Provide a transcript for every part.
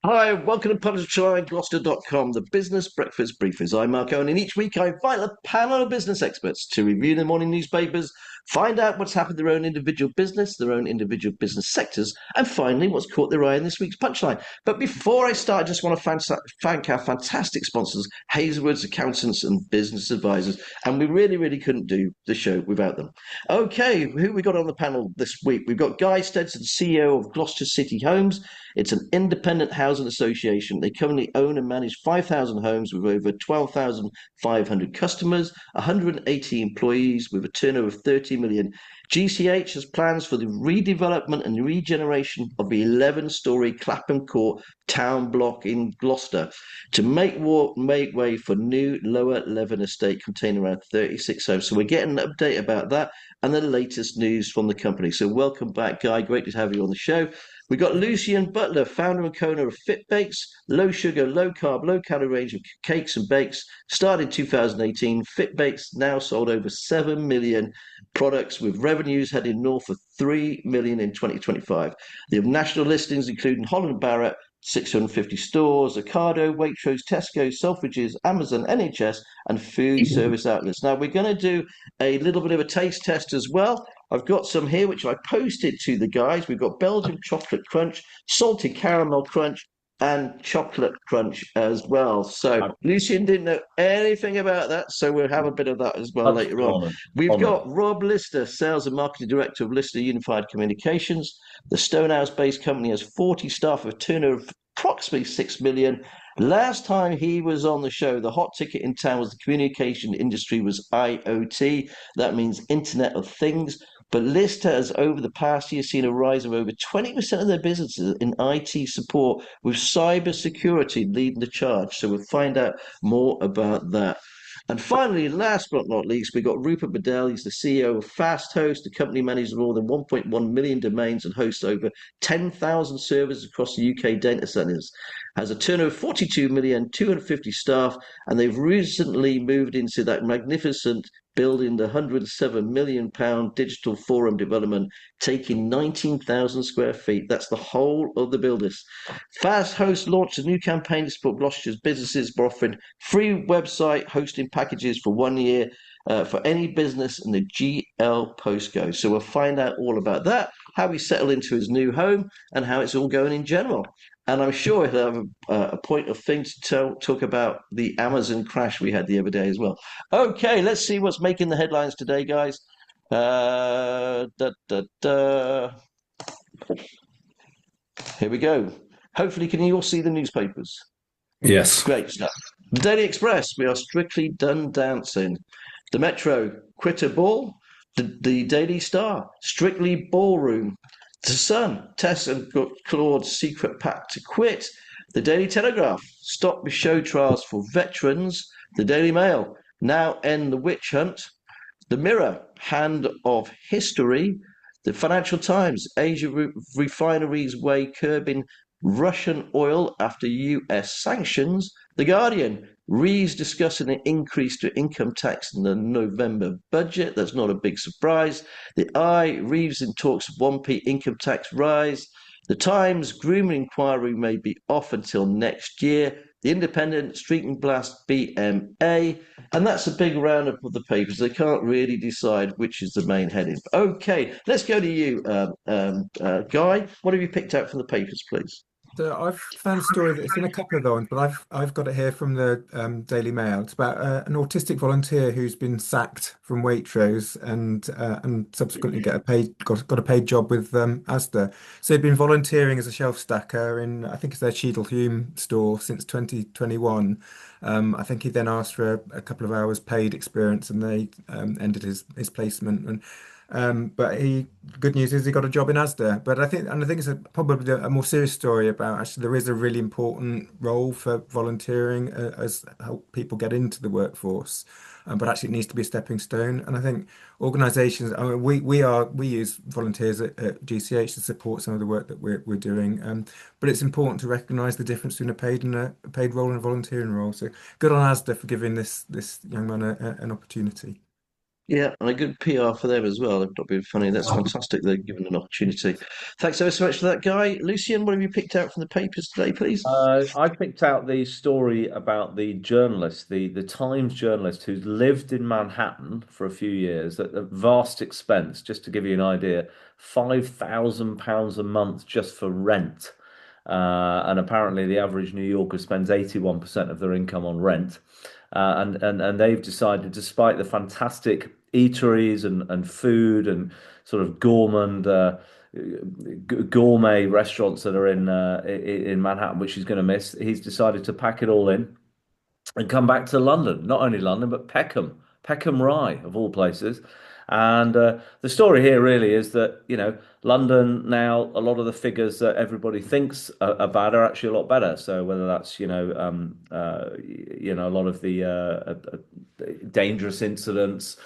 Hi, welcome to Punchline, Gloucester.com, the business breakfast briefers. I'm Mark Owen, and each week I invite a panel of business experts to review the morning newspapers, find out what's happened in their own individual business, their own individual business sectors, and finally what's caught their eye in this week's Punchline. But before I start, I just want to thank our fantastic sponsors, Hazelwood's Accountants and Business Advisors, and we really couldn't do the show without them. Okay, who we got on the panel this week? We've got Guy Stenson, CEO of Gloucester City Homes. It's an independent housing association. They currently own and manage 5,000 homes with over 12,500 customers, 180 employees with a turnover of 30 million. GCH has plans for the redevelopment and regeneration of the 11-storey Clapham Court town block in Gloucester to make way for new lower Leven estate containing around 36 homes. So we're getting an update about that and the latest news from the company. So welcome back, Guy. Great to have you on the show. We got Lucien Butler, founder and co-owner of Fit Bakes, low sugar, low carb, low calorie range of cakes and bakes. Started in 2018, Fit Bakes now sold over 7 million products with revenues heading north of 3 million in 2025. They have national listings including Holland Barrett, 650 stores, Ocado, Waitrose, Tesco, Selfridges, Amazon, NHS, and food service outlets. Now, we're going to do a little bit of a taste test as well. I've got some here which I posted to the guys. We've got Belgian chocolate crunch, salted caramel crunch, and chocolate crunch as well. So Lucien didn't know anything about that, so we'll have a bit of that as well That's later on. honoured. We've Honoured. got Rob Lister, Sales and Marketing Director of Lister Unified Communications. The Stonehouse-based company has 40 staff with a turnover of approximately 6 million. Last time he was on the show, the hot ticket in town was the communication industry was IoT. That means Internet of Things. But Lister has, over the past year, seen a rise of over 20% of their businesses in IT support, with cyber security leading the charge. So we'll find out more about that. And finally, last but not least, we got Rupert Bedell. He's the CEO of Fast Host. The company manages more than 1.1 million domains and hosts over 10,000 servers across the UK data centers. Has a turnover of 42 million, 250 staff, and they've recently moved into that magnificent building, the £107 million digital forum development, taking 19,000 square feet. That's the whole of the building. Fast Host launched a new campaign to support Gloucestershire's businesses by offering free website hosting packages for 1 year for any business in the GL postcode. So we'll find out all about that, how he settled into his new home, and how it's all going in general. And I'm sure he'll have a point of thing to talk about the Amazon crash we had the other day as well. Okay, let's see what's making the headlines today, guys. Da, da, da. Here we go. Hopefully, can you all see the newspapers? Yes. Great stuff. The Daily Express, we are strictly done dancing. The Metro, quit a ball. The Daily Star, strictly ballroom. The Sun, Tess and Claude's secret pact to quit. The Daily Telegraph, stop the show trials for veterans. The Daily Mail, now end the witch hunt. The Mirror, hand of history. The Financial Times, Asia refineries weigh curbing Russian oil after US sanctions. The Guardian, Rees discussing an increase to income tax in the November budget. That's not a big surprise. The Eye, Reeves in talks of 1p income tax rise. The Times, grooming inquiry may be off until next year. The Independent, Street and Blast BMA. And that's a big roundup of the papers. They can't really decide which is the main heading. Okay, let's go to you, Guy. What have you picked out from the papers, please? So I've found a story that's in a couple of ones, but I've got it here from the Daily Mail. It's about an autistic volunteer who's been sacked from Waitrose and subsequently got a paid job with Asda. So he'd been volunteering as a shelf stacker in, I think it's their Cheadle Hulme store since 2021. I think he then asked for a couple of hours paid experience, and they ended his placement. But good news is he got a job in Asda. But I think it's probably a more serious story about actually there is a really important role for volunteering as help people get into the workforce. But actually it needs to be a stepping stone. And I think organisations, I mean, we use volunteers at GCH to support some of the work that we're doing. But it's important to recognise the difference between a paid role and a volunteering role. So good on Asda for giving this young man an opportunity. Yeah, and a good PR for them as well. They've not been funny. That's fantastic. They're given an opportunity. Thanks ever so much for that, Guy. Lucien, what have you picked out from the papers today, please? I picked out the story about the journalist, the Times journalist who's lived in Manhattan for a few years at a vast expense. Just to give you an idea, £5,000 a month just for rent. And apparently, the average New Yorker spends 81% of their income on rent. And they've decided, despite the fantastic eateries and food and sort of gourmand gourmet restaurants that are in Manhattan, which he's going to miss. He's decided to pack it all in and come back to London. Not only London, but Peckham Rye of all places. And the story here really is that, London now, a lot of the figures that everybody thinks are bad are actually a lot better. So whether that's, a lot of the dangerous incidents,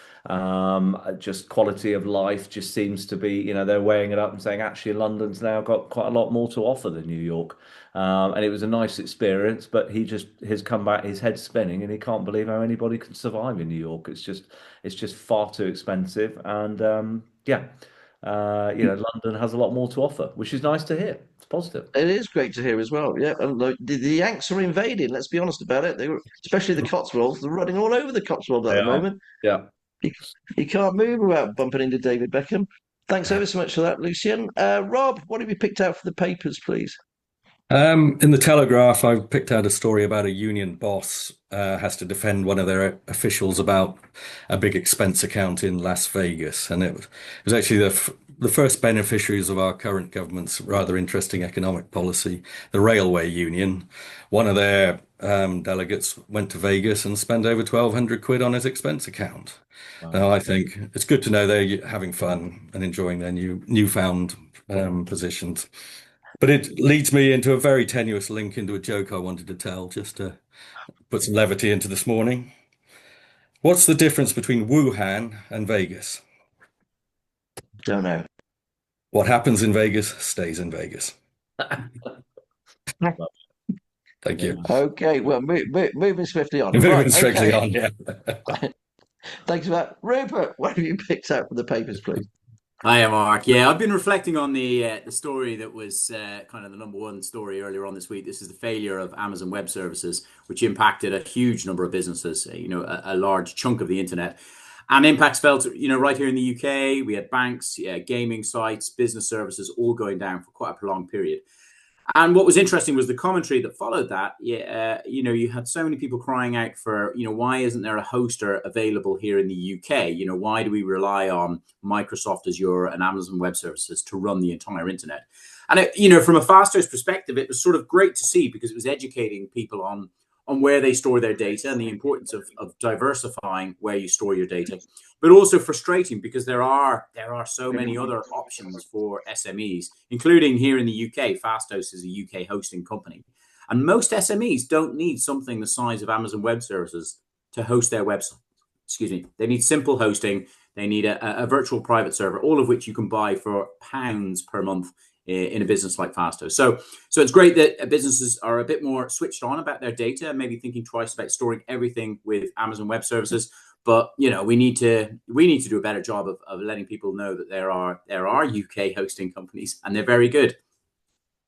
just quality of life just seems to be, they're weighing it up and saying actually London's now got quite a lot more to offer than New York. And it was a nice experience, but has come back, his head's spinning, and he can't believe how anybody can survive in New York. It's just far too expensive, and London has a lot more to offer, which is nice to hear. It's positive. It is great to hear as well. Yeah, and the Yanks are invading. Let's be honest about it. Especially the Cotswolds. They're running all over the Cotswolds at They the are. moment. Yeah. You, you can't move without bumping into David Beckham. Thanks ever so much for that, Lucien. Rob, what have you picked out for the papers, please? In the Telegraph, I've picked out a story about a union boss has to defend one of their officials about a big expense account in Las Vegas, and it was actually the first beneficiaries of our current government's rather interesting economic policy, the railway union. One of their delegates went to Vegas and spent over 1,200 quid on his expense account. Now, Wow. I think it's good to know they're having fun and enjoying their newfound positions. But it leads me into a very tenuous link into a joke I wanted to tell, just to put some levity into this morning. What's the difference between Wuhan and Vegas? Don't know. What happens in Vegas stays in Vegas. Thank Yeah. you. Okay, well, moving swiftly on. Moving Right, strictly okay. on, yeah. Thanks for that. Rupert, what have you picked out for the papers, please? Hiya, Mark. Yeah, I've been reflecting on the story that was kind of the number one story earlier on this week. This is the failure of Amazon Web Services, which impacted a huge number of businesses, a large chunk of the internet. And impacts felt, right here in the UK. We had banks, gaming sites, business services all going down for quite a prolonged period. And what was interesting was the commentary that followed that. Yeah, you had so many people crying out for, why isn't there a hoster available here in the UK? Why do we rely on Microsoft Azure and Amazon Web Services to run the entire internet? And from a Fasto's perspective, it was sort of great to see because it was educating people on where they store their data and the importance of diversifying where you store your data, but also frustrating because there are so many other options for SMEs, including here in the UK. Fastos is a UK hosting company, and most SMEs don't need something the size of Amazon Web Services to host their website. Excuse me. They need simple hosting. They need a virtual private server, all of which you can buy for pounds per month in a business like Fasto. So it's great that businesses are a bit more switched on about their data, maybe thinking twice about storing everything with Amazon Web Services. But we need to do a better job of letting people know that there are UK hosting companies and they're very good.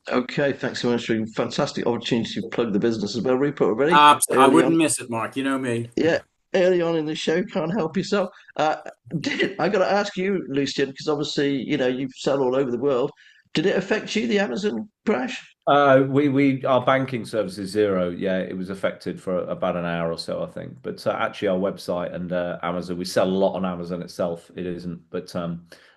Okay, thanks so much for a fantastic opportunity to plug the business as well, Rupert, already. I Early wouldn't on. miss it, Mark. You know me. Yeah, early on in the show, can't help yourself. I got to ask you, Lucien, because obviously, you sell all over the world. Did it affect you, the Amazon crash? We our banking service is zero. Yeah, it was affected for about an hour or so, I think. But actually, our website and Amazon, we sell a lot on Amazon itself. It isn't. But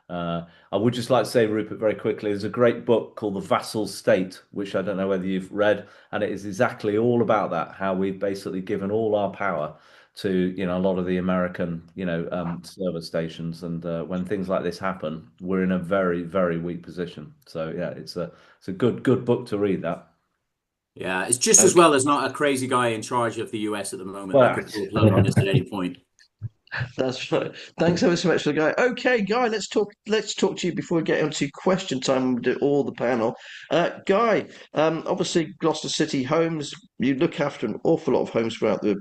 I would just like to say, Rupert, very quickly, there's a great book called The Vassal State, which I don't know whether you've read, and it is exactly all about that, how we've basically given all our power to a lot of the American server stations, and when things like this happen, we're in a very, very weak position. So yeah, it's a good book to read. That. Yeah, it's just as well as not a crazy guy in charge of the US at the moment that Well, could pull a plug on this at any point. That's right. Thanks ever so much for the guy. Okay, Guy, let's talk to you before we get into question time with all the panel. Guy, obviously Gloucester City Homes, you look after an awful lot of homes throughout the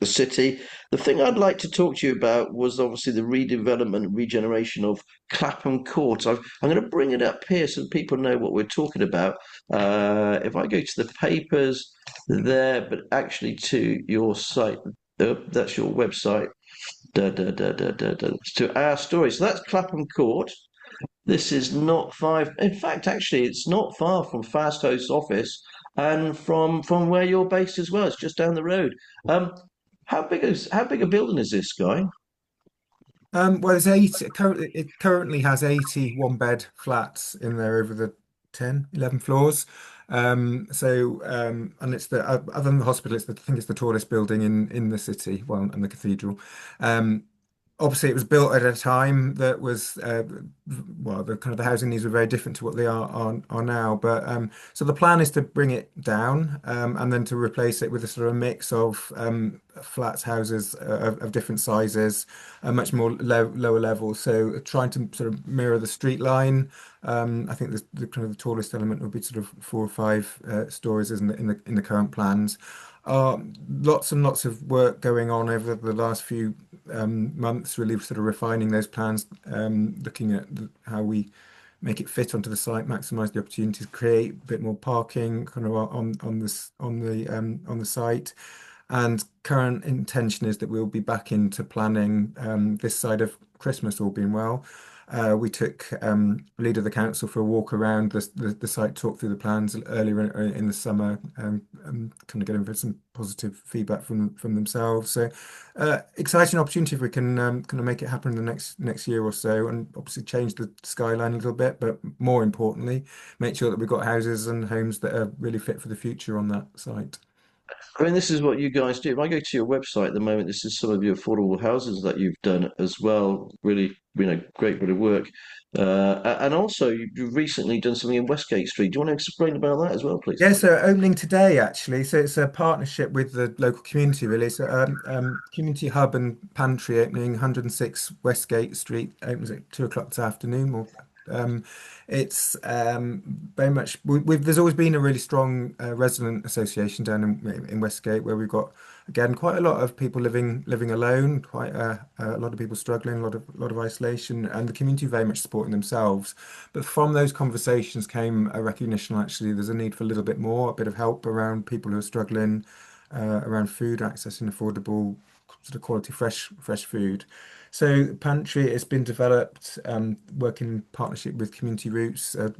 city. The thing I'd like to talk to you about was obviously the redevelopment, regeneration of Clapham Court. I'm going to bring it up here so that people know what we're talking about. If I go to the papers there, but actually to your site, that's your website. To our story. So that's Clapham Court. This is not far. In fact, actually, it's not far from Fast Host's office and from where you're based as well. It's just down the road. How big a building is this, Guy? Well, it's 80. It currently has 80 one-bed flats in there over the 10, 11 floors. And it's other than the hospital, I think it's the tallest building in the city, well, and the cathedral. Obviously, it was built at a time that was well, the kind of the housing needs were very different to what they are now. But so the plan is to bring it down and then to replace it with a sort of mix of flats, houses of different sizes, much more lower level. So trying to sort of mirror the street line. I think the kind of the tallest element would be sort of 4 or 5 stories in the current plans. Lots and lots of work going on over the last few months, really sort of refining those plans, looking at how we make it fit onto the site, maximize the opportunities, create a bit more parking kind of on the site. And current intention is that we'll be back into planning this side of Christmas, all being well. We took lead of the council for a walk around the site, talk through the plans earlier in the summer, kind of getting some positive feedback from themselves. So exciting opportunity if we can kind of make it happen in the next year or so, and obviously change the skyline a little bit, but more importantly, make sure that we've got houses and homes that are really fit for the future on that site. I mean, this is what you guys do. If I go to your website at the moment, this is some of your affordable houses that you've done as well. Really, great bit of work. And also, you've recently done something in Westgate Street. Do you want to explain about that as well, please? Yeah, so opening today actually. So it's a partnership with the local community, really. So community hub and pantry opening 106 Westgate Street opens at 2 o'clock this afternoon. Or it's very much there's always been a really strong resident association down in Westgate where we've got again quite a lot of people living alone, quite a lot of people struggling, a lot of isolation, and the community very much supporting themselves. But from those conversations came a recognition actually there's a need for a little bit more, a bit of help around people who are struggling around food, accessing affordable sort of quality fresh food. So Pantry has been developed working in partnership with Community Roots, a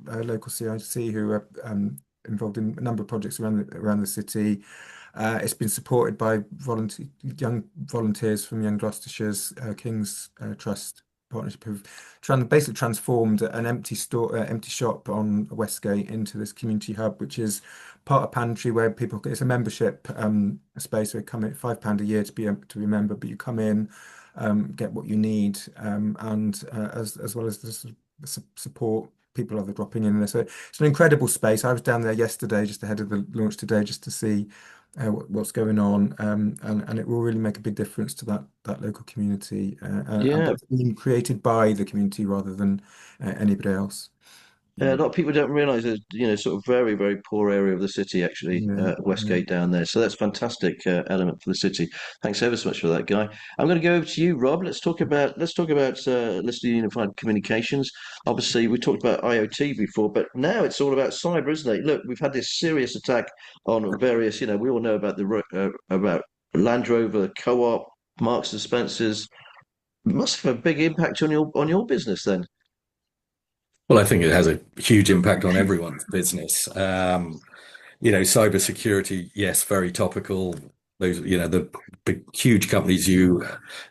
local CIC who are involved in a number of projects around the city. It's been supported by young volunteers from Young Gloucestershire's King's Trust partnership, who've basically transformed an empty shop on Westgate into this community hub, which is part of Pantry, where people, it's a membership space. So you come in £5 a year to be a member, but you come in, get what you need, and as well as the support people are dropping in there. So it's an incredible space. I was down there yesterday, just ahead of the launch today, just to see what's going on, and it will really make a big difference to that local community, and Yeah. that's being created by the community rather than anybody else. A lot of people don't realise there's, sort of very, very poor area of the city, actually, Yeah, Westgate down there. So that's fantastic element for the city. Thanks ever so much for that, Guy. I'm going to go over to you, Rob. Let's talk about Listener Unified Communications. Obviously, we talked about IoT before, but now it's all about cyber, isn't it? Look, we've had this serious attack on various. We all know about about Land Rover, Co-op, Marks and Spencers. Must have a big impact on your business then. Well, I think it has a huge impact on everyone's business. Cybersecurity, yes, very topical. Those, the big, huge companies you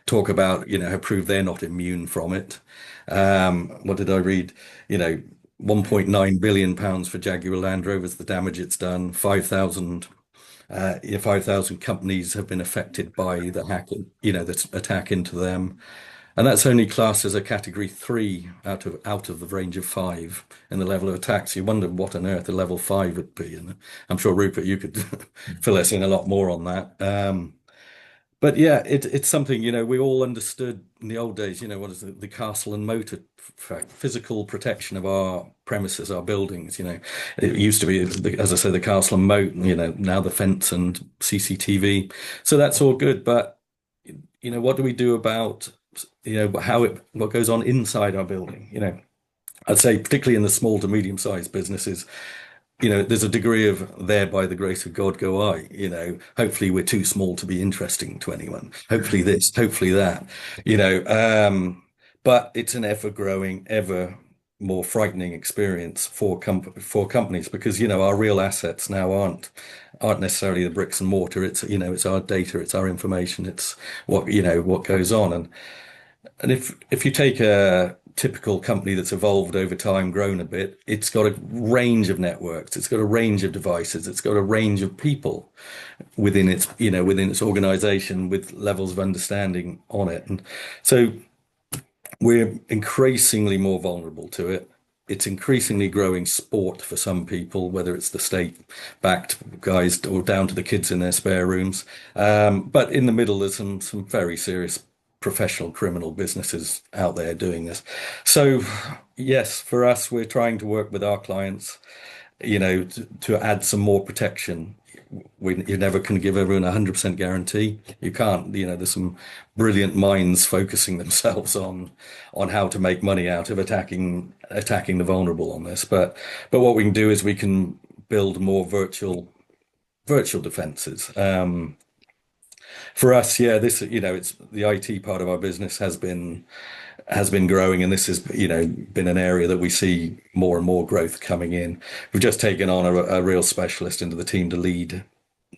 talk about, have proved they're not immune from it. What did I read? 1.9 billion pounds for Jaguar Land Rovers, the damage it's done. 5,000 companies have been affected by the hack, the attack into them. And that's only classed as a category 3 out of the range of 5 in the level of attacks. You wonder what on earth a level 5 would be. And I'm sure, Rupert, you could fill us in a lot more on that. But yeah, it's something, we all understood in the old days, what is the castle and moat fact, physical protection of our premises, our buildings, It used to be, as I say, the castle and moat, now the fence and CCTV. So that's all good. But, what do we do about, what goes on inside our building? I'd say particularly in the small to medium sized businesses, there's a degree of there by the grace of God go I, hopefully we're too small to be interesting to anyone. Hopefully this, hopefully that, but it's an ever growing, ever more frightening experience for companies because, our real assets now aren't necessarily the bricks and mortar. It's, it's our data, it's our information, it's what goes on. And if you take a typical company that's evolved over time, grown a bit, it's got a range of networks, it's got a range of devices, it's got a range of people within its organization with levels of understanding on it. And so we're increasingly more vulnerable to it. It's increasingly growing sport for some people, whether it's the state-backed guys or down to the kids in their spare rooms. But in the middle, there's some very serious professional criminal businesses out there doing this. So yes, for us, we're trying to work with our clients, to add some more protection. You never can give everyone a 100% guarantee. You can't, there's some brilliant minds focusing themselves on how to make money out of attacking the vulnerable on this. But what we can do is we can build more virtual defenses. For us, yeah, this, it's the IT part of our business has been growing, and this has, been an area that we see more and more growth coming in. We've just taken on a real specialist into the team to lead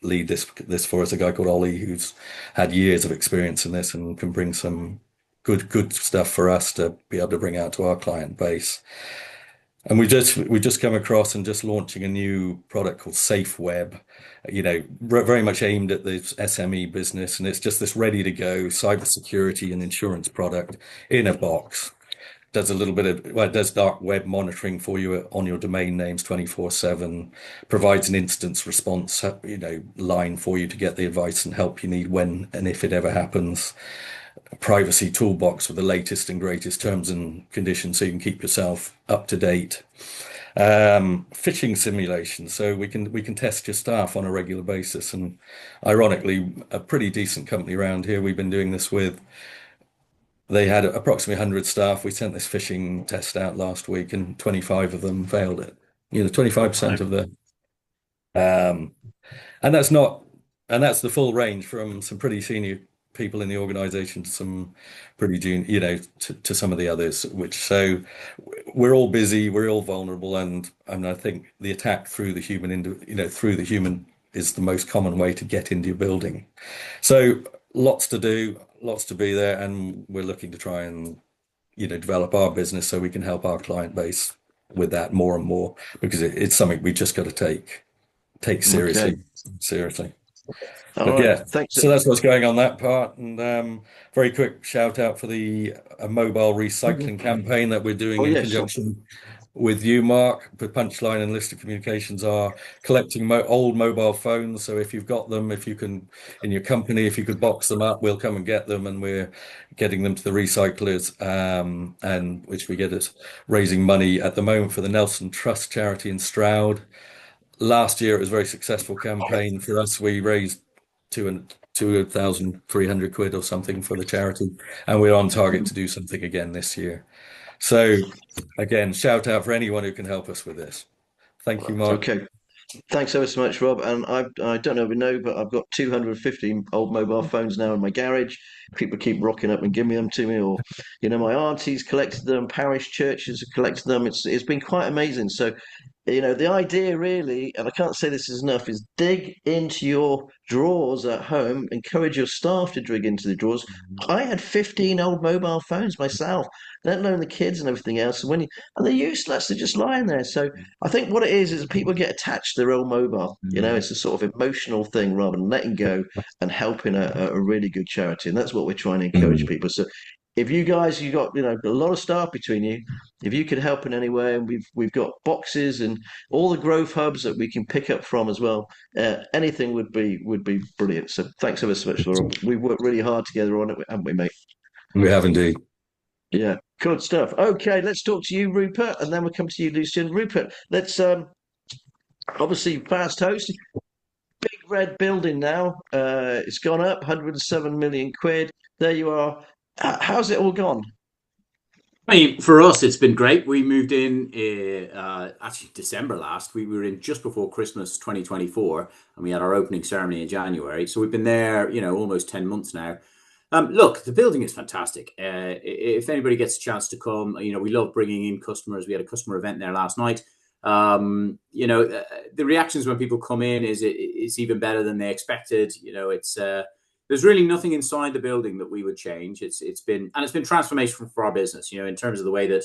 this for us, a guy called Ollie, who's had years of experience in this and can bring some good stuff for us to be able to bring out to our client base. And we just come across and just launching a new product called Safe Web, very much aimed at the SME business, and it's just this ready to go cybersecurity and insurance product in a box. Does a little bit of, well, it does dark web monitoring for you on your domain names 24/7, provides an instance response, line for you to get the advice and help you need when and if it ever happens. A privacy toolbox with the latest and greatest terms and conditions so you can keep yourself up to date. Phishing simulation, so we can test your staff on a regular basis. And ironically, a pretty decent company around here we've been doing this with, they had approximately 100 staff. We sent this phishing test out last week and 25 of them failed it. 25% of the and that's the full range from some pretty senior people in the organization to some pretty junior, to some of the others, so we're all busy, we're all vulnerable, and I think the attack through the human is the most common way to get into your building. So lots to do, lots to be there, and we're looking to try and develop our business so we can help our client base with that more and more, because it's something we just got to take seriously. Okay. Seriously. All But right. yeah, Thanks. so that's what's going on that part. And very quick shout out for the mobile recycling campaign that we're doing in conjunction with you, Mark. The Punchline and Lister Communications are collecting old mobile phones. So if you've got them, if you can, in your company, if you could box them up, we'll come and get them, and we're getting them to the recyclers, and which we get as raising money at the moment for the Nelson Trust charity in Stroud. Last year, it was a very successful campaign for us. We raised 2,300 quid or something for the charity, and we're on target to do something again this year. So again, shout out for anyone who can help us with this. Thank you, Mark. Okay. Thanks ever so much, Rob. And I don't know if you know, but I've got 250 old mobile phones now in my garage. People keep rocking up and giving them to me, or my aunties collected them, parish churches have collected them. It's been quite amazing. So, the idea really, and I can't say this is enough, is dig into your drawers at home, encourage your staff to dig into the drawers. I had 15 old mobile phones myself, let alone the kids and everything else. And they're useless, they're just lying there. So I think what it is people get attached to their old mobile. It's a sort of emotional thing rather than letting go and helping a really good charity. And that's what we're trying to encourage people. So if you guys, you got a lot of staff between you. If you could help in any way, and we've got boxes and all the growth hubs that we can pick up from as well. Anything would be brilliant. So thanks ever so much, Laura. We've worked really hard together on it, haven't we, mate? We have indeed. Yeah, good stuff. Okay, let's talk to you, Rupert, and then we'll come to you, Lucien. Rupert, let's obviously fast host. Big red building now. It's gone up 107 million quid. There you are. How's it all gone? I mean, for us, it's been great. We moved in actually December last. We were in just before Christmas 2024, and we had our opening ceremony in January. So we've been there, almost 10 months now. Look, the building is fantastic. If anybody gets a chance to come, we love bringing in customers. We had a customer event there last night. The reactions when people come in is it's even better than they expected. There's really nothing inside the building that we would change. It's been transformational for our business, in terms of the way that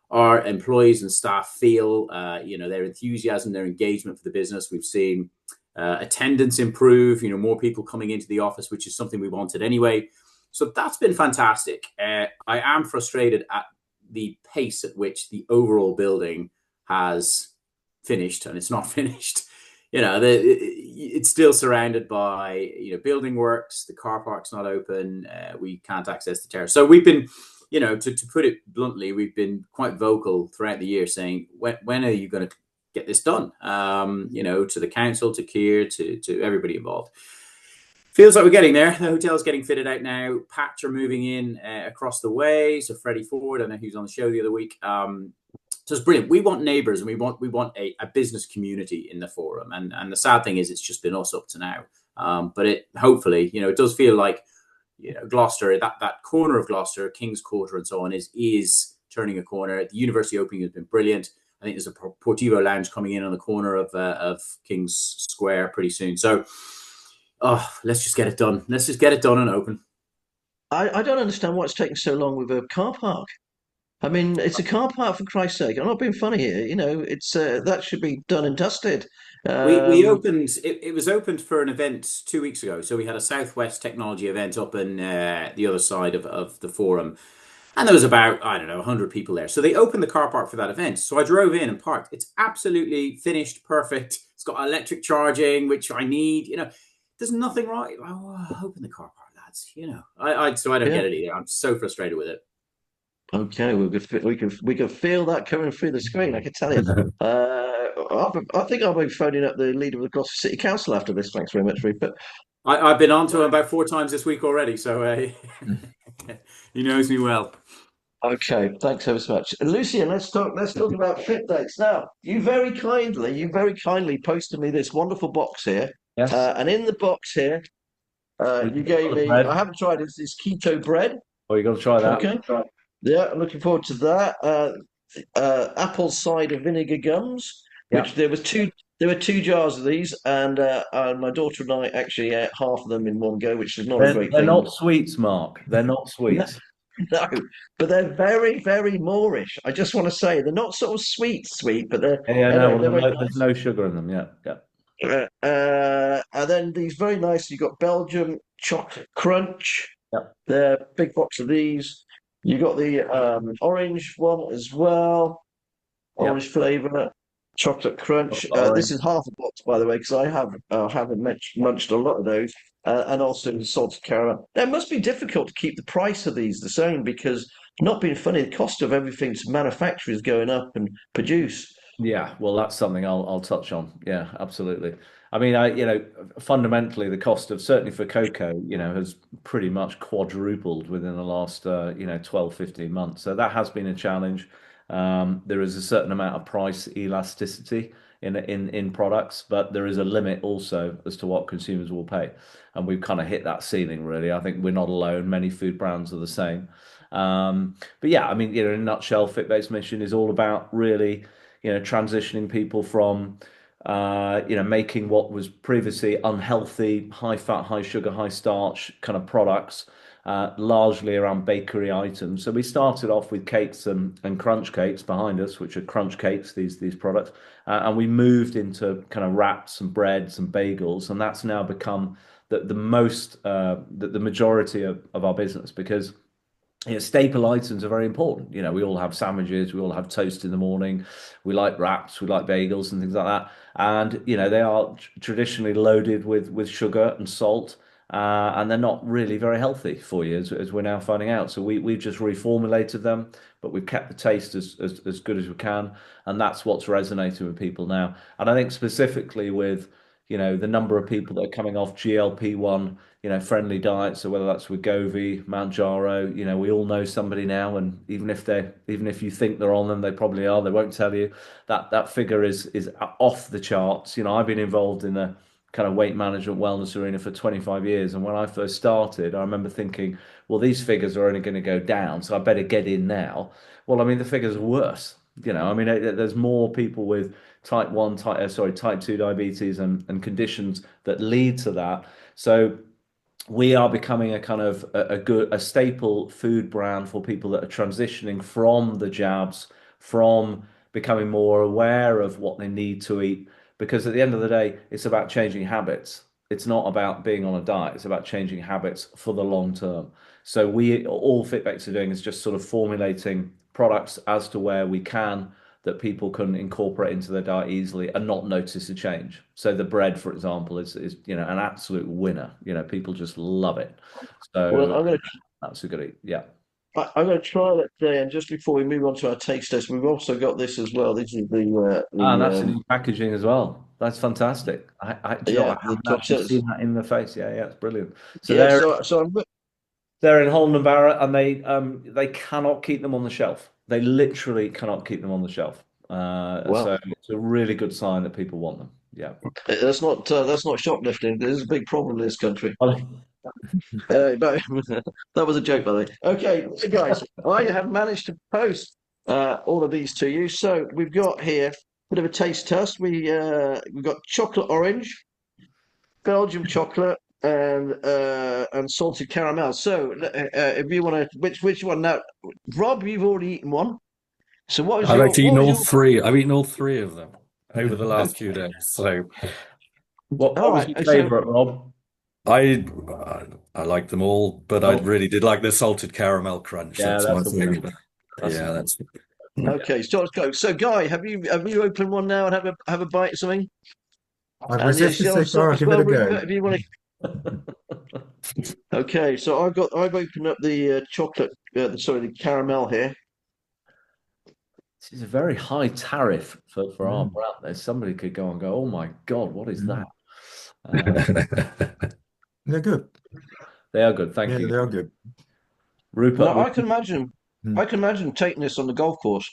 our employees and staff feel, their enthusiasm, their engagement for the business. We've seen attendance improve, more people coming into the office, which is something we wanted anyway. So that's been fantastic. I am frustrated at the pace at which the overall building has finished, and it's not finished. It's still surrounded by building works. The car park's not open. We can't access the terrace. So we've been, to put it bluntly, we've been quite vocal throughout the year saying, when are you going to get this done? To the council, to Keir, to everybody involved. Feels like we're getting there. The hotel's getting fitted out now. Patch are moving in across the way. So Freddie Ford, I know he was on the show the other week. So it's brilliant. We want neighbours, and we want a business community in the forum. And the sad thing is, it's just been us up to now. But it hopefully, it does feel like, Gloucester, that corner of Gloucester, King's Quarter, and so on, is turning a corner. The university opening has been brilliant. I think there's a Portivo Lounge coming in on the corner of King's Square pretty soon. So, let's just get it done. Let's just get it done and open. I don't understand why it's taking so long with a car park. I mean, it's a car park, for Christ's sake. I'm not being funny here. It's that should be done and dusted. We opened. It was opened for an event 2 weeks ago. So we had a Southwest Technology event up in the other side of the forum, and there was about 100 people there. So they opened the car park for that event. So I drove in and parked. It's absolutely finished, perfect. It's got electric charging, which I need. There's nothing right. Open the car park, lads. So I don't get it either. I'm so frustrated with it. Okay, we can feel that coming through the screen. I can tell you. I think I'll be phoning up the leader of the Gloucester City Council after this. Thanks very much, Rupert. I've been on to him about 4 times this week already, so he knows me well. Okay, thanks ever so much, Lucien. Let's talk about fit dates now. You very kindly posted me this wonderful box here. Yes. And in the box here, you gave me. Bread. I haven't tried this keto bread. Oh, you got to try that. Okay. Yeah, I'm looking forward to that. Apple cider vinegar gums, which there were two jars of these, and my daughter and I actually ate half of them in one go, which is not a great thing. They're not sweets, Mark. They're not sweets. No, but they're very, very Moorish. I just want to say they're not sort of sweet, but they're there's no sugar in them. Yeah. And then these very nice. You got Belgium chocolate crunch. Yep. They're a big box of these. You got the orange one as well, orange flavour, chocolate crunch. This is half a box, by the way, because I haven't munched a lot of those, and also the salted caramel. Now, it must be difficult to keep the price of these the same because, not being funny, the cost of everything to manufacture is going up and produce. Yeah, well, that's something I'll touch on. Yeah, absolutely. I mean, fundamentally, the cost of, certainly for cocoa, has pretty much quadrupled within the last, 12, 15 months. So that has been a challenge. There is a certain amount of price elasticity in products, but there is a limit also as to what consumers will pay. And we've kind of hit that ceiling, really. I think we're not alone. Many food brands are the same. But yeah, I mean, in a nutshell, Fit-Based Mission is all about really, transitioning people from making what was previously unhealthy, high fat, high sugar, high starch kind of products, largely around bakery items. So we started off with cakes and crunch cakes behind us, which are crunch cakes, these products, and we moved into kind of wraps and breads and bagels, and that's now become the majority of our business, because staple items are very important. We all have sandwiches, we all have toast in the morning, we like wraps, we like bagels and things like that. And they are traditionally loaded with sugar and salt, and they're not really very healthy for you, as we're now finding out. So we've just reformulated them, but we've kept the taste as good as we can, and that's what's resonating with people now. And I think specifically with the number of people that are coming off GLP-1 friendly diets, so whether that's Wegovy, Mounjaro, we all know somebody now, and even if you think they're on them, they probably are. They won't tell you. That figure is off the charts. I've been involved in the kind of weight management wellness arena for 25 years, and when I first started, I remember thinking, well, these figures are only going to go down, so I better get in now. Well, I mean, the figures are worse. I mean, there's more people with type 2 diabetes and conditions that lead to that. So we are becoming a kind of a staple food brand for people that are transitioning from the jabs, from becoming more aware of what they need to eat. Because at the end of the day, it's about changing habits. It's not about being on a diet. It's about changing habits for the long term. So all Fitbex are doing is just sort of formulating products as to where we can, that people can incorporate into their diet easily and not notice a change. So the bread, for example, is an absolute winner. People just love it. So Well, that's a good eat. Yeah. I'm going to try that today. And just before we move on to our taste test, we've also got this as well. This is That's the new packaging as well. That's fantastic. I haven't actually seen that in the face. Yeah, it's brilliant. So they're in Holland and Barrett, and they cannot keep them on the shelf. They literally cannot keep them on the shelf. So it's a really good sign that people want them. Yeah, that's not shoplifting. There's a big problem in this country. That was a joke, by the way. Okay, guys, I have managed to post all of these to you. So we've got here a bit of a taste test. We've got chocolate orange, Belgium chocolate, and salted caramel. So if you want to, which one now? Rob, you've already eaten one. So what was I've eaten all three. I've eaten all three of them over the last few days. So what was your favourite, Rob? I like them all, but I really did like the salted caramel crunch. Yeah, that's my thing. That's okay. So let's go. So, Guy, have you opened one now and have a bite of something? I've resisted so far. I'll give it a go. If you want to. Okay, so I've opened up the chocolate. The caramel here. This is a very high tariff for our brand. There, somebody could go and go, "Oh my God, what is that?" They're good. They are good. Thank you. They are good. Rupert, Well, I can imagine taking this on the golf course.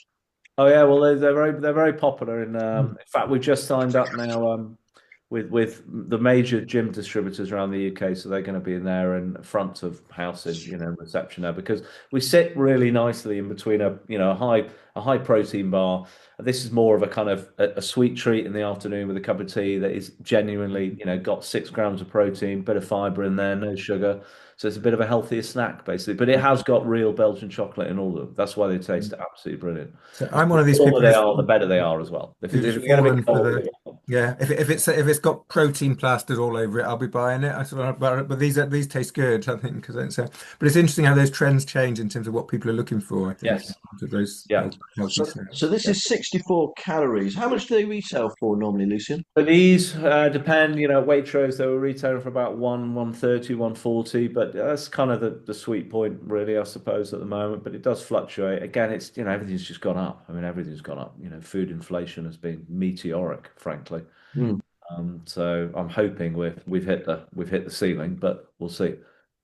Oh yeah, well they're very popular. In fact, we've just signed up now with the major gym distributors around the UK, so they're going to be in there in front of houses, reception there, because we sit really nicely in between a high protein bar. This is more of a kind of a sweet treat in the afternoon with a cup of tea that is genuinely, got 6 grams of protein, bit of fiber in there, no sugar. So it's a bit of a healthier snack, basically. But it has got real Belgian chocolate in all of them. That's why they taste absolutely brilliant. So I'm one of these the people. The better they are as well. If it's got protein plastered all over it, I'll be buying it. But these taste good, I think, because but it's interesting how those trends change in terms of what people are looking for. I think, yes. So this is 64 calories. How much do they retail for normally, Lucien? So these depend. Waitrose, they were retailing for about 130, 140, but that's kind of the sweet point, really, I suppose, at the moment. But it does fluctuate. Again, it's everything's just gone up. I mean, everything's gone up. Food inflation has been meteoric, frankly. So I'm hoping we've hit the ceiling, but we'll see.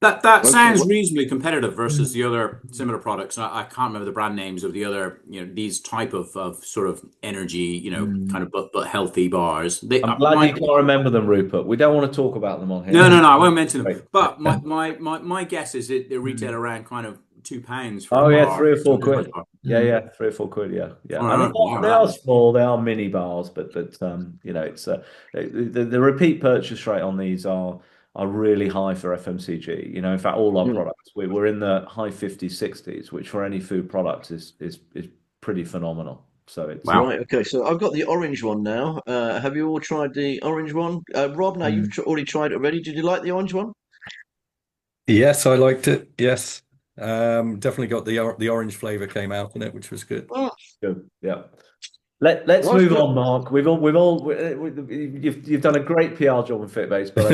That sounds reasonably competitive versus the other similar products. I can't remember the brand names of the other, these type of sort of energy, kind of but healthy bars. I'm glad you can't remember them, Rupert. We don't want to talk about them on here. No, I won't mention them. But my guess is that they retail around kind of £2 for a bar. 3 or 4 quid. Yeah, 3 or 4 quid. Yeah. They are small. They are mini bars, but it's the repeat purchase rate on these are really high for FMCG. In fact, all our products, we're in the high 50s, 60s, which for any food product is pretty phenomenal. So it's right. Okay, so I've got the orange one now. Have you all tried the orange one, Rob? Now you've already tried it already. Did you like the orange one? Yes, I liked it. Yes, Definitely got the orange flavour came out in it, which was good. Good. Yeah. Let's Well, move good. on, Mark. You've done a great PR job with Fitbase, but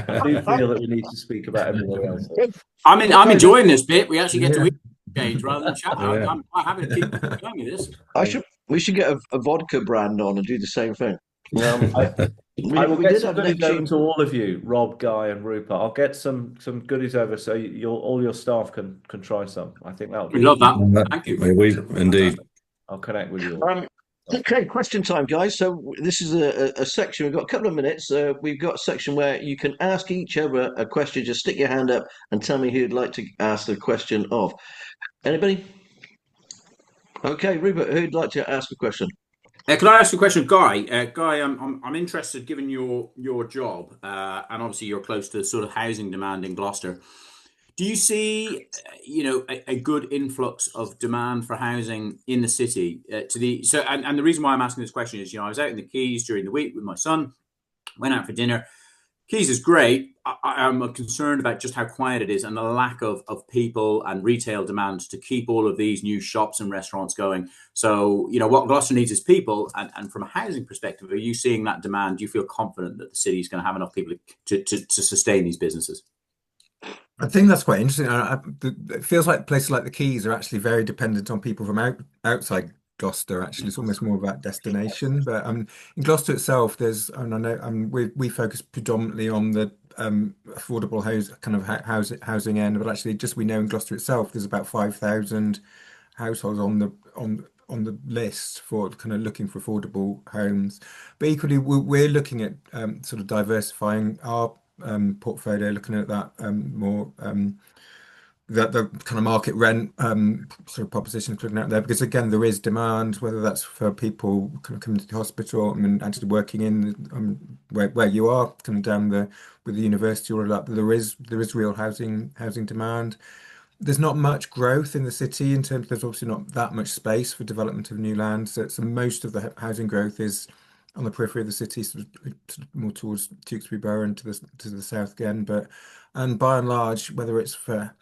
I do feel that we need to speak about everybody else. I'm enjoying this bit. We actually get to Yeah. exchange rather than chat. Yeah. I'm quite happy to keep going with this. We should get a vodka brand on and do the same thing. I will We get did some have goodies over Neptune. to all of you, Rob, Guy, and Rupert. I'll get some goodies over so all your staff can try some. I think that would We be love that. Thank you. We indeed. I'll connect with you all. Okay, question time, guys. So this is a section. We've got a couple of minutes. We've got a section where you can ask each other a question. Just stick your hand up and tell me who you'd like to ask the question of. Anybody? Okay, Rupert, who'd like to ask a question? Can I ask you a question, Guy? Guy, I'm interested, given your job, and obviously you're close to sort of housing demand in Gloucester. Do you see, a good influx of demand for housing in the city? And the reason why I'm asking this question is, I was out in the Quays during the week with my son, went out for dinner. Quays is great. I'm concerned about just how quiet it is and the lack of people and retail demand to keep all of these new shops and restaurants going. So, what Gloucester needs is people. And from a housing perspective, are you seeing that demand? Do you feel confident that the city is going to have enough people to sustain these businesses? I think that's quite interesting. It feels like places like the Quays are actually very dependent on people from outside Gloucester. Actually, it's almost more about destination. But in Gloucester itself, and I know we focus predominantly on the affordable housing end. But actually, just we know in Gloucester itself, there's about 5,000 households on the list for kind of looking for affordable homes. But equally, we're looking at sort of diversifying our portfolio, looking at that more the kind of market rent sort of propositions looking out there, because again there is demand, whether that's for people kind of coming to the hospital and actually working in where you are kind of down with the university or that. There is real housing demand. There's not much growth in the city in terms. There's obviously not that much space for development of new land. So most of the housing growth is on the periphery of the city, sort of more towards Tewkesbury Borough and to the south again. And by and large, whether it's for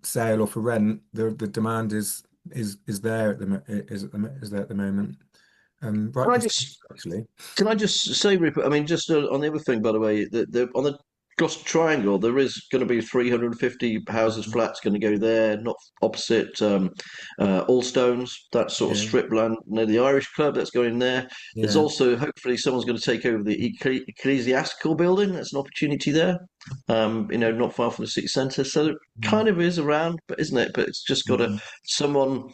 sale or for rent, the demand is there at the moment. Can I just say, Rupert? I mean, just on the other thing, by the way, on the Gloucester Triangle, there is going to be 350 houses, flats going to go there, not opposite Allstones, that sort of strip land near the Irish Club that's going there. There's also, hopefully, someone's going to take over the ecclesiastical building. That's an opportunity there, not far from the city centre. So it kind of is around, but isn't it? But it's just got someone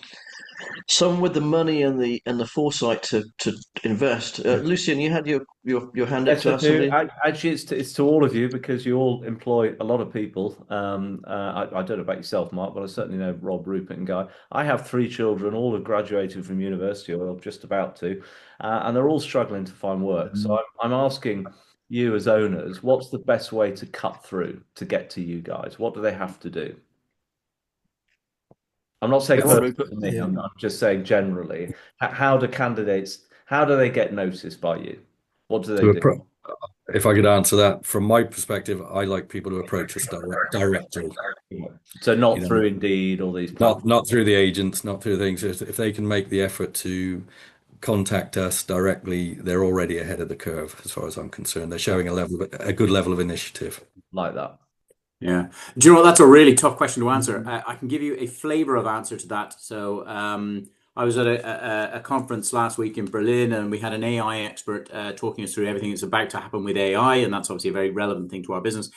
with the money and the foresight to invest. Lucien, you had your hand up to ask somebody. Actually, it's to all of you, because you all employ a lot of people. I don't know about yourself, Mark, but I certainly know Rob, Rupert, and Guy. I have 3 children, all have graduated from university, or just about to, and they're all struggling to find work. So I'm asking you as owners, what's the best way to cut through to get to you guys? What do they have to do? I'm not saying personally, I'm just saying generally. How do they get noticed by you? What do they do? If I could answer that from my perspective, I like people to approach us directly. So not through Indeed or these platforms. Not through the agents, not through things. If they can make the effort to contact us directly, they're already ahead of the curve as far as I'm concerned. They're showing a good level of initiative. Like that. Yeah. Do you know what? That's a really tough question to answer. I can give you a flavor of answer to that. So I was at a conference last week in Berlin, and we had an AI expert talking us through everything that's about to happen with AI. And that's obviously a very relevant thing to our business.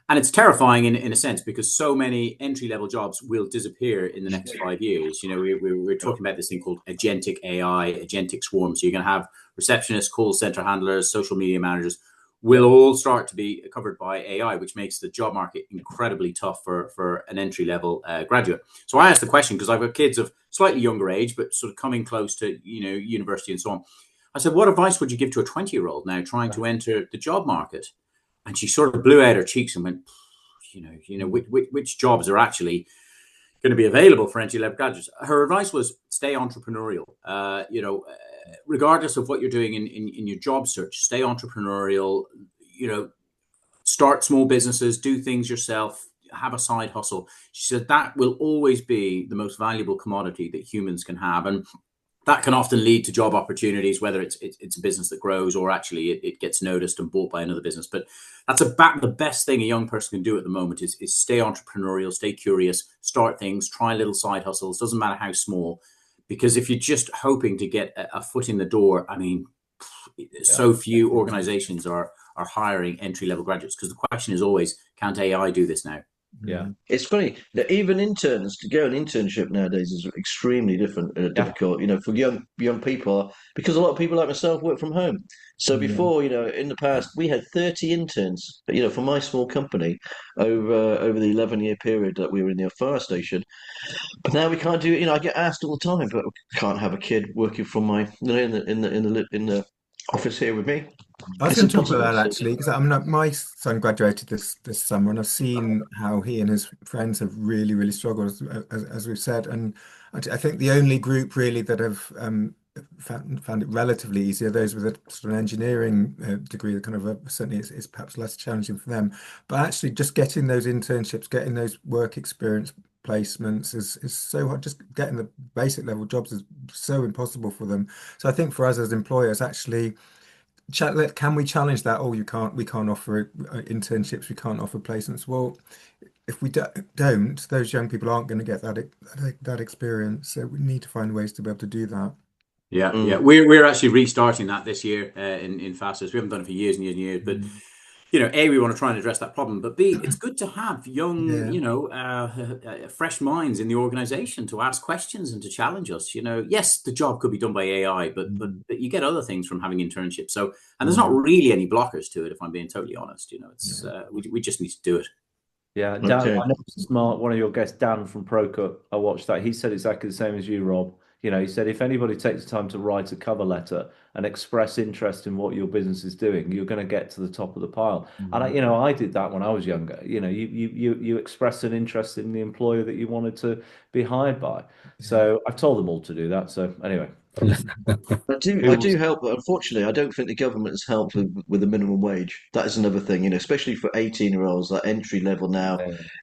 And it's terrifying in a sense, because so many entry-level jobs will disappear in the next 5 years. We're talking about this thing called agentic AI, agentic swarms. So you're going to have receptionists, call center handlers, social media managers will all start to be covered by AI, which makes the job market incredibly tough for an entry-level graduate. So I asked the question, because I've got kids of slightly younger age, but sort of coming close to university and so on. I said, what advice would you give to a 20-year-old now trying to enter the job market? And she sort of blew out her cheeks and went, which jobs are actually going to be available for entry-level graduates? Her advice was stay entrepreneurial. Regardless of what you're doing in your job search, stay entrepreneurial. Start small businesses, do things yourself, have a side hustle. She said that will always be the most valuable commodity that humans can have. And that can often lead to job opportunities, whether it's a business that grows or actually it gets noticed and bought by another business. But that's about the best thing a young person can do at the moment is stay entrepreneurial, stay curious, start things, try little side hustles. Doesn't matter how small, because if you're just hoping to get a foot in the door, I mean, so few organizations are hiring entry-level graduates, because the question is always, can't AI do this now? Yeah, it's funny that even interns, to go an internship nowadays is extremely difficult. For young people, because a lot of people like myself work from home. So before, in the past, we had 30 interns. For my small company, over the 11-year period that we were in the fire station. But now we can't do it. I get asked all the time, but I can't have a kid working from my in the office here with me. I was It's going to talk about impossible. that actually, because my son graduated this summer, and I've seen how he and his friends have really struggled, as we've said. And I think the only group really that have found it relatively easier, those with a sort of engineering degree, kind of certainly is perhaps less challenging for them. But actually, just getting those internships, getting those work experience placements is so hard. Just getting the basic level jobs is so impossible for them. So I think for us as employers, actually, can we challenge that? Oh, we can't offer internships, we can't offer placements. Well, if we don't, those young people aren't going to get that experience. So we need to find ways to be able to do that. Yeah. We're actually restarting that this year in Fastest. We haven't done it for years and years and years, but A, we want to try and address that problem, but B, it's good to have young, fresh minds in the organization to ask questions and to challenge us. Yes, the job could be done by AI, but you get other things from having internships. So, and there's not really any blockers to it, if I'm being totally honest. It's we just need to do it. Yeah, Dan, I know Smart, one of your guests, Dan from ProCut, I watched that. He said exactly the same as you, Rob. He said if anybody takes the time to write a cover letter and express interest in what your business is doing, you're going to get to the top of the pile. And I did that when I was younger. You expressed an interest in the employer that you wanted to be hired by. So I've told them all to do that. So anyway. I do help, but unfortunately, I don't think the government has helped with the minimum wage. That is another thing, especially for 18-year-olds, that entry level now.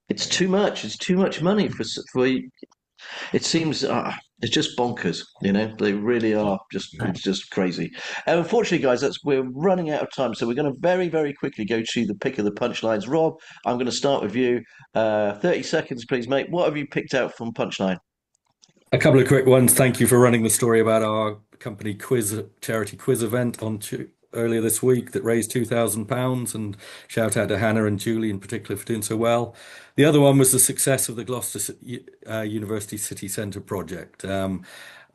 It's too much. It's too much money for. It seems it's just bonkers. They really are it's just crazy. And unfortunately, guys, we're running out of time, so we're going to very, very quickly go to the pick of the punchlines. Rob, I'm going to start with you. 30 seconds, please, mate. What have you picked out from Punchline? A couple of quick ones. Thank you for running the story about our company charity quiz event earlier this week that raised £2,000, and shout out to Hannah and Julie in particular for doing so well. The other one was the success of the Gloucester University City Centre project. And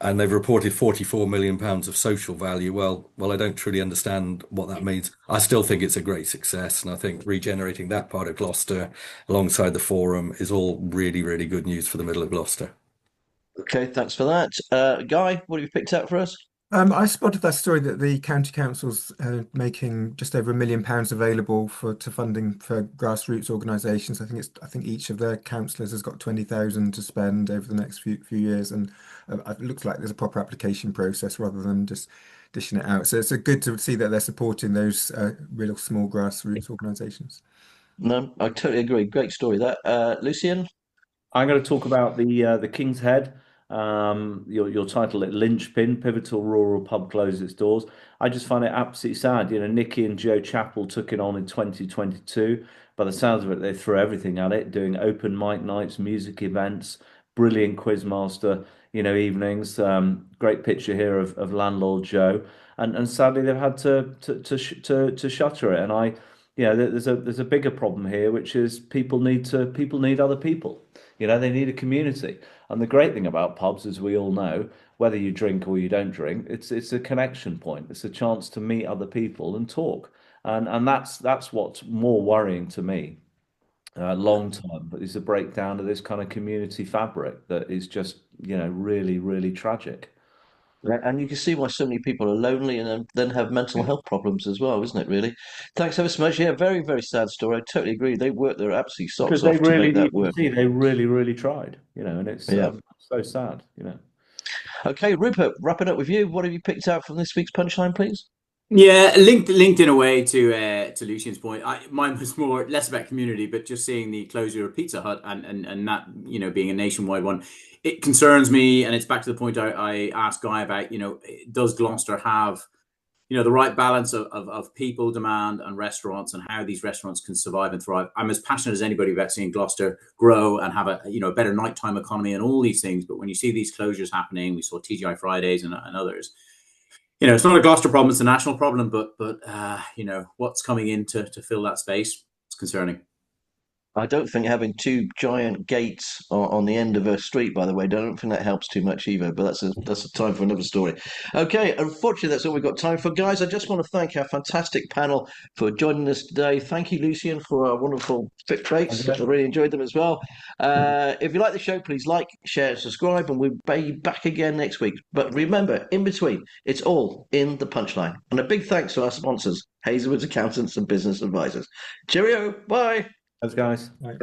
they've reported £44 million of social value. Well, I don't truly understand what that means. I still think it's a great success, and I think regenerating that part of Gloucester alongside the forum is all really, really good news for the middle of Gloucester. Okay, thanks for that. Guy, what have you picked out for us? I spotted that story that the county council's making just over £1 million available to funding for grassroots organisations. I think each of their councillors has got 20,000 to spend over the next few years, and it looks like there's a proper application process rather than just dishing it out. So it's good to see that they're supporting those real small grassroots organisations. No, I totally agree. Great story. That Lucien. I'm going to talk about the King's Head. Your title at Linchpin, pivotal rural pub closes its doors. I just find it absolutely sad. Nikki and Joe Chappell took it on in 2022. By the sounds of it, they threw everything at it, doing open mic nights, music events, brilliant quizmaster, evenings. Great picture here of landlord Joe, and sadly they've had to shutter it. And there's a bigger problem here, which is people need other people. They need a community. And the great thing about pubs, as we all know, whether you drink or you don't drink, it's a connection point. It's a chance to meet other people and talk. And that's what's more worrying to me long term. But it's a breakdown of this kind of community fabric that is just, really, really tragic. And you can see why so many people are lonely and then have mental health problems as well, isn't it, really? Thanks ever so much. Yeah, very, very sad story. I totally agree. They worked their absolute socks off to make that work. They really, really tried, and it's so sad, Okay, Rupert, wrapping up with you. What have you picked out from this week's Punchline, please? Yeah, linked in a way to Lucien's point. Mine was less about community, but just seeing the closure of Pizza Hut and that, you know, being a nationwide one, it concerns me. And it's back to the point I asked Guy about, you know, does Gloucester have, you know, the right balance of people, demand, and restaurants, and how these restaurants can survive and thrive. I'm as passionate as anybody about seeing Gloucester grow and have a, you know, a better nighttime economy and all these things. But when you see these closures happening, we saw TGI Fridays and others. You know, it's not a Gloucester problem; it's a national problem. But you know, what's coming in to fill that space? It's concerning. I don't think having two giant gates on the end of a street, by the way, I don't think that helps too much either. But that's a time for another story. Okay, unfortunately, that's all we've got time for, guys. I just want to thank our fantastic panel for joining us today. Thank you, Lucien, for our wonderful fit traits. I really enjoyed them as well. If you like the show, please like, share, subscribe, and we'll be back again next week. But remember, in between, it's all in the punchline. And a big thanks to our sponsors, Hazelwood's Accountants and Business Advisors. Cheerio, bye. Thanks, guys. Right.